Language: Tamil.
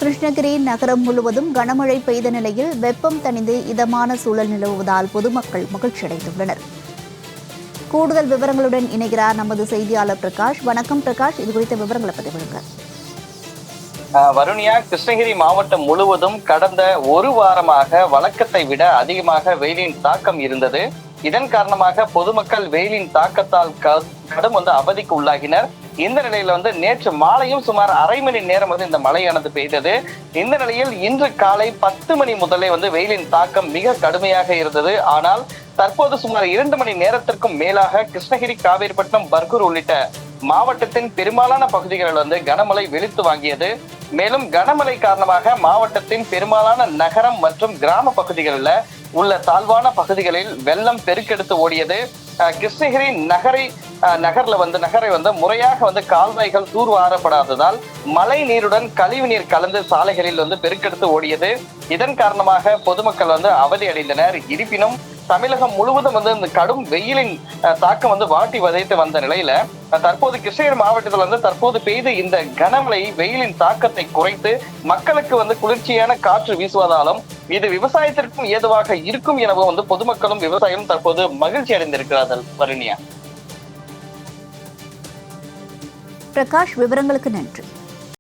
கிருஷ்ணகிரி நகரம் முழுவதும் கனமழை பெய்த நிலையில் வெப்பம் தணிந்து இதமான சூழல் நிலவுவதால் பொதுமக்கள் மகிழ்ச்சியடைந்துள்ளனர். கூடுதல் விவரங்களுடன் இணைகிறார் நமது செய்தியாளர் பிரகாஷ். வணக்கம் பிரகாஷ், இது குறித்த விவரங்களை பதிவிடுங்க. வருணியா, கிருஷ்ணகிரி மாவட்டம் முழுவதும் கடந்த ஒரு வாரமாக வழக்கத்தை விட அதிகமாக வெயிலின் தாக்கம் இருந்தது. இதன் காரணமாக பொதுமக்கள் வெயிலின் தாக்கத்தால் கடும் அவதிக்கு உள்ளாகினர். இந்த நிலையில நேற்று மாலையும் சுமார் அரை மணி நேரம் இந்த மழையானது பெய்தது. இந்த நிலையில் இன்று காலை 10 மணி முதலே வெயிலின் தாக்கம் மிக கடுமையாக இருந்தது. ஆனால் தற்போது சுமார் 2 மணி நேரத்திற்கும் மேலாக கிருஷ்ணகிரி, காவேரிப்பட்டினம், பர்கூர் உள்ளிட்ட மாவட்டத்தின் பெரும்பாலான பகுதிகளில் கனமழை வெளுத்து வாங்கியது. மேலும் கனமழை காரணமாக மாவட்டத்தின் பெரும்பாலான நகரம் மற்றும் கிராம பகுதிகளில் உள்ள தாழ்வான பகுதிகளில் வெள்ளம் பெருக்கெடுத்து ஓடியது. கிருஷ்ணகிரி நகரை முறையாக கால்வாய்கள் தூர்வாரப்படாததால் மழை நீருடன் கழிவு நீர் கலந்து சாலைகளில் பெருக்கெடுத்து ஓடியது. இதன் காரணமாக பொதுமக்கள் அவதி அடைந்தனர். இருப்பினும் தமிழகம் முழுவதும் இந்த கடும் வெயிலின் தாக்கம் வாட்டி வதைத்து வந்த நிலையில தற்போது கிருஷ்ணகிரி மாவட்டத்தில் தற்போது பெய்து இந்த கனமழை வெயிலின் தாக்கத்தை குறைத்து மக்களுக்கு குளிர்ச்சியான காற்று வீசுவதாலும் இது விவசாயத்திற்கும் ஏதுவாக இருக்கும் எனவும் பொதுமக்களும் விவசாயம் தற்போது மகிழ்ச்சி அடைந்திருக்கிறார்கள். வருணியா, பிரகாஷ், விவரங்களுக்கு நன்றி.